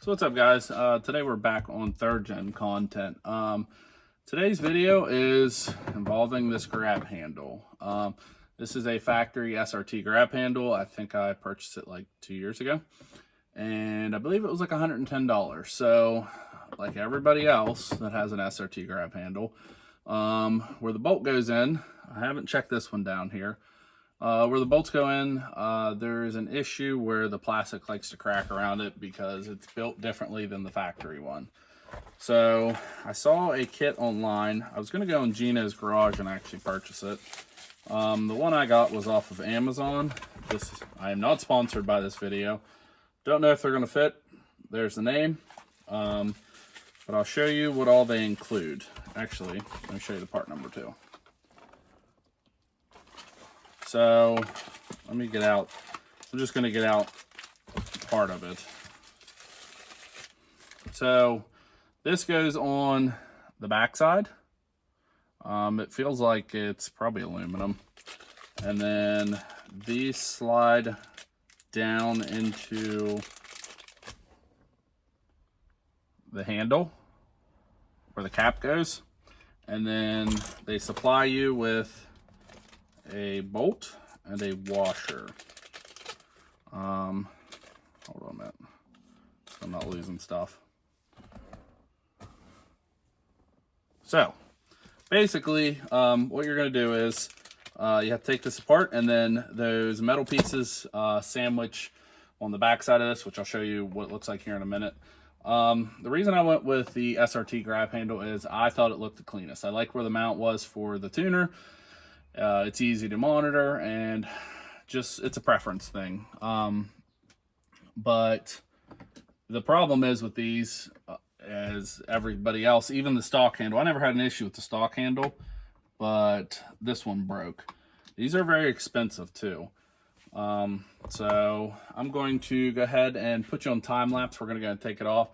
So what's up, guys? Today we're back on third gen content. Today's video is involving this grab handle. This is a factory SRT grab handle. I think I purchased it like 2 years ago, and I believe it was like $110. So like everybody else that has an SRT grab handle, where the bolt goes in, I haven't checked this one down here. Where the bolts go in, there's an issue where the plastic likes to crack around it because it's built differently than the factory one. So I saw a kit online. I was going to go in Gino's garage and actually purchase it. The one I got was off of Amazon. I am not sponsored by this video. Don't know if they're going to fit. There's the name. But I'll show you what all they include. Actually, let me show you the part number too. So let me get out. I'm just going to get out part of it. So this goes on the backside. It feels like it's probably aluminum. And then these slide down into the handle where the cap goes. And then they supply you with a bolt and a washer. Hold on a minute, so I'm not losing stuff. So basically, what you're going to do is you have to take this apart, and then those metal pieces sandwich on the back side of this, which I'll show you what it looks like here in a minute. The reason I went with the SRT grab handle is I thought it looked the cleanest. I like where the mount was for the tuner. It's easy to monitor, and just it's a preference thing. But the problem is with these, as everybody else, even the stock handle, I never had an issue with the stock handle, but this one broke. These are very expensive too. So I'm going to go ahead and put you on time lapse. We're going to go and take it off.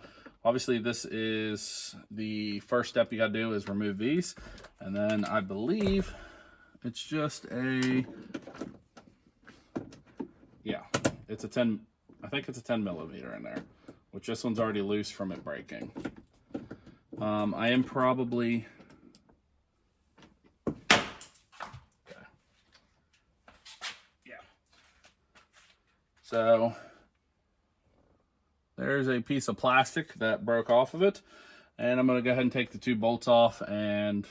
Obviously, this is the first step you got to do is remove these, and then I believe it's just it's a 10, I think it's a 10 millimeter in there, which this one's already loose from it breaking. I am probably, so there's a piece of plastic that broke off of it, and I'm going to go ahead and take the two bolts off, and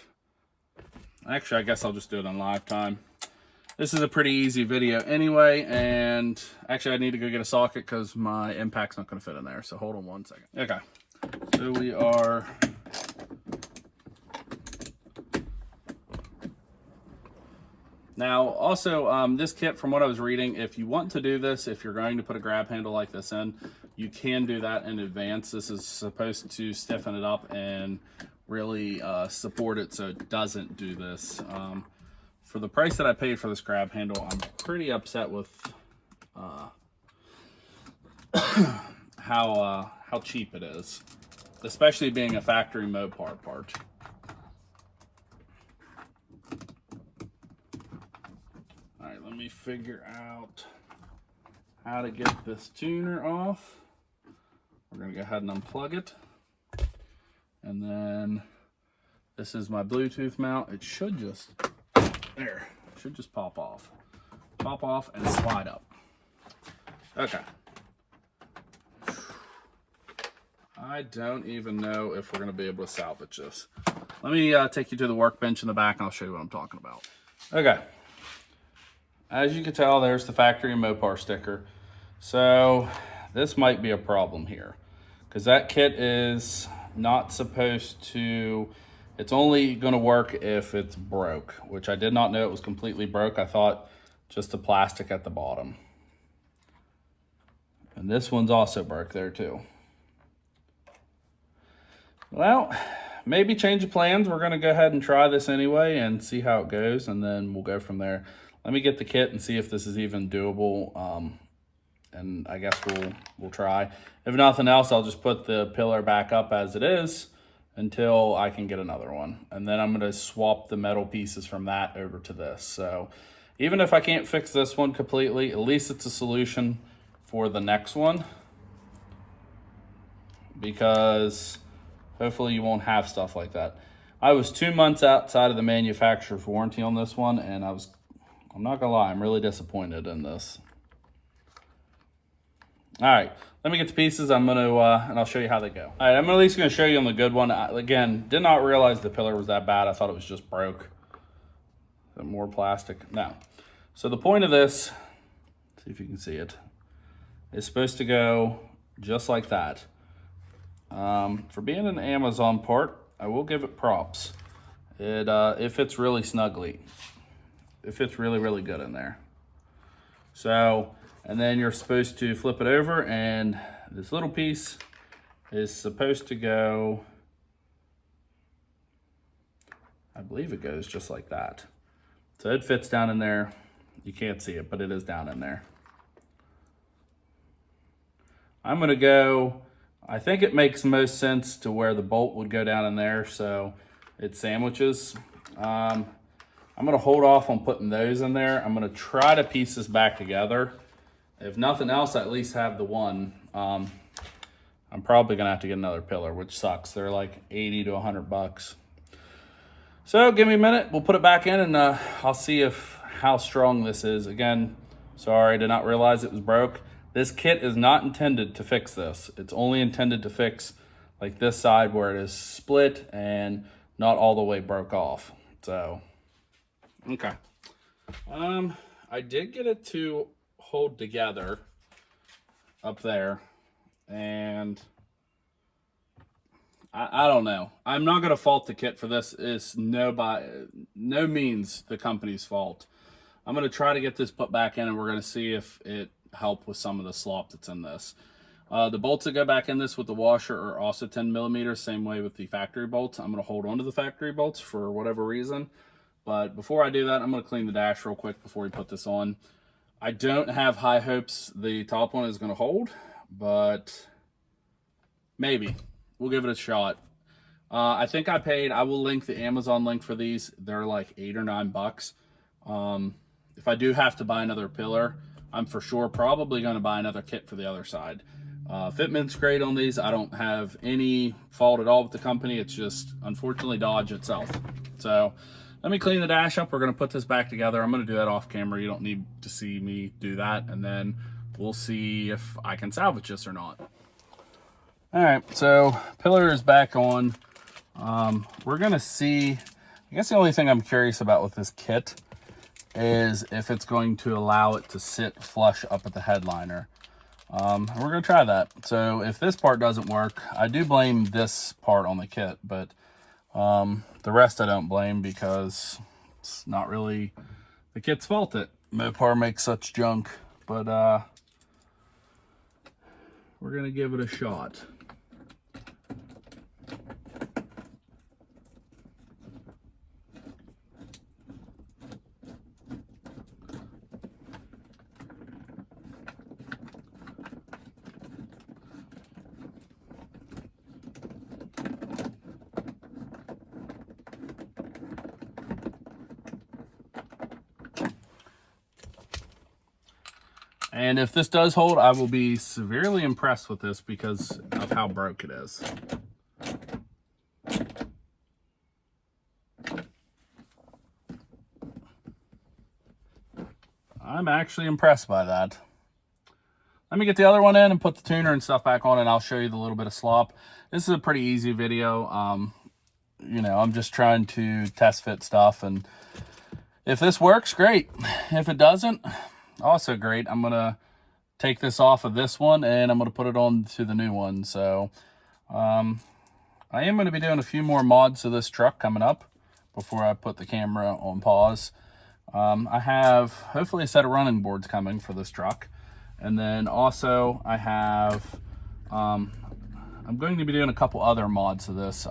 actually I guess I'll just do it on live time. This is a pretty easy video anyway, and actually I need to go get a socket because my impact's not going to fit in there, so hold on one second. Okay, so we are now also this kit, from what I was reading, if you want to do this, if you're going to put a grab handle like this in, you can do that in advance. This is supposed to stiffen it up and really support it so it doesn't do this. For the price that I paid for this grab handle, I'm pretty upset with how cheap it is, especially being a factory Mopar part. All right, let me figure out how to get this tuner off. We're gonna go ahead and unplug it. And then this is my Bluetooth mount. It should just, there, should just pop off and slide up. Okay. I don't even know if we're gonna be able to salvage this. Let me take you to the workbench in the back and I'll show you what I'm talking about. Okay. As you can tell, there's the factory Mopar sticker. So this might be a problem here, because that kit is not supposed to, it's only going to work if it's broke, which I did not know it was completely broke. I thought just the plastic at the bottom. And this one's also broke there too. Well, maybe change of plans. We're going to go ahead and try this anyway and see how it goes, and then we'll go from there. Let me get the kit and see if this is even doable. And I guess we'll try. If nothing else, I'll just put the pillar back up as it is until I can get another one. And then I'm going to swap the metal pieces from that over to this. So even if I can't fix this one completely, at least it's a solution for the next one. because hopefully you won't have stuff like that. I was 2 months outside of the manufacturer's warranty on this one, and I'm not gonna lie, I'm really disappointed in this. All right, let me get the pieces. I'm gonna, and I'll show you how they go. All right, I'm at least gonna show you on the good one. Again, did not realize the pillar was that bad. I thought it was just broke. Is it more plastic? No. So the point of this, see if you can see it, is supposed to go just like that. For being an Amazon part, I will give it props. It fits really snugly. It fits really, really good in there. So, and then you're supposed to flip it over, and this little piece is supposed to go, I believe it goes just like that. So it fits down in there. You can't see it, but it is down in there. I'm gonna go, I think it makes most sense to where the bolt would go down in there, so it sandwiches. I'm gonna hold off on putting those in there. I'm gonna try to piece this back together. If nothing else, I at least have the one. I'm probably gonna have to get another pillar, which sucks. They're like 80 to 100 bucks. So give me a minute, we'll put it back in, and I'll see how strong this is. Again, sorry, I did not realize it was broke. This kit is not intended to fix this. It's only intended to fix like this side where it is split and not all the way broke off. So, okay. I did get it to hold together up there, and I don't know. I'm not gonna fault the kit for this. It's no means the company's fault. I'm gonna try to get this put back in, and we're gonna see if it helped with some of the slop that's in this. The bolts that go back in this with the washer are also 10 millimeters, same way with the factory bolts. I'm gonna hold on to the factory bolts for whatever reason. But before I do that, I'm gonna clean the dash real quick before we put this on. I don't have high hopes the top one is gonna hold, but maybe. We'll give it a shot. I think I will link the Amazon link for these. They're like 8 or 9 bucks. If I do have to buy another pillar, I'm for sure probably going to buy another kit for the other side. Fitment's great on these. I don't have any fault at all with the company. It's just, unfortunately, Dodge itself. So let me clean the dash up. We're going to put this back together. I'm going to do that off camera. You don't need to see me do that. And then we'll see if I can salvage this or not. All right, so pillar is back on. We're going to see, I guess the only thing I'm curious about with this kit is if it's going to allow it to sit flush up at the headliner. And we're going to try that. So if this part doesn't work, I do blame this part on the kit, but the rest I don't blame because it's not really the kit's fault that Mopar makes such junk. But we're going to give it a shot. And if this does hold, I will be severely impressed with this because of how broke it is. I'm actually impressed by that. Let me get the other one in and put the tuner and stuff back on, and I'll show you the little bit of slop. This is a pretty easy video. You know, I'm just trying to test fit stuff, and if this works, great. If it doesn't, also great. I'm gonna take this off of this one and I'm gonna put it on to the new one. So I am gonna be doing a few more mods to this truck coming up before I put the camera on pause. I have hopefully a set of running boards coming for this truck, and then also I have I'm going to be doing a couple other mods to this.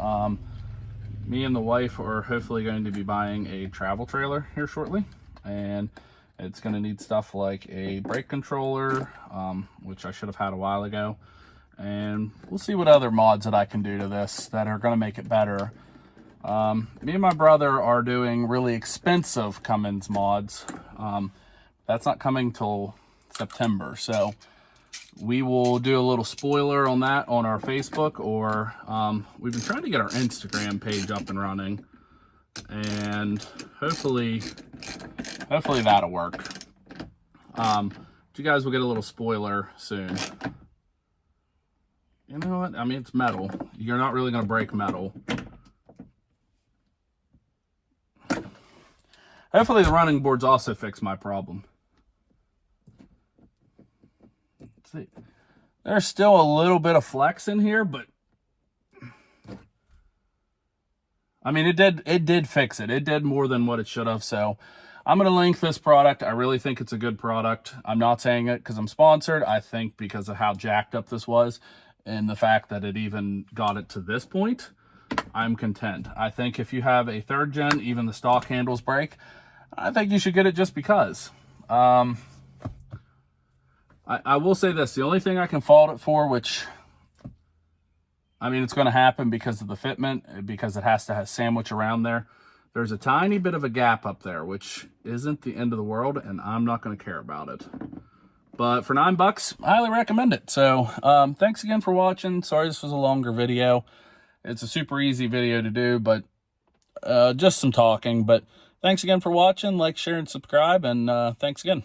Me and the wife are hopefully going to be buying a travel trailer here shortly, and it's going to need stuff like a brake controller, which I should have had a while ago. And we'll see what other mods that I can do to this that are going to make it better. Me and my brother are doing really expensive Cummins mods. That's not coming till September. So we will do a little spoiler on that on our Facebook, or we've been trying to get our Instagram page up and running, and hopefully that'll work. You guys will get a little spoiler soon. You know what? I mean, it's metal. You're not really going to break metal. Hopefully the running boards also fix my problem. Let's see. There's still a little bit of flex in here, but I mean, it did fix it. It did more than what it should have. So I'm going to link this product. I really think it's a good product. I'm not saying it because I'm sponsored. I think because of how jacked up this was and the fact that it even got it to this point, I'm content. I think if you have a 3rd gen, even the stock handles break, I think you should get it just because. I will say this. The only thing I can fault it for, which, I mean, it's going to happen because of the fitment, because it has to have sandwich around there. There's a tiny bit of a gap up there, which isn't the end of the world, and I'm not going to care about it. But for $9, I highly recommend it. So thanks again for watching. Sorry this was a longer video. It's a super easy video to do, but just some talking. But thanks again for watching. Like, share, and subscribe, and thanks again.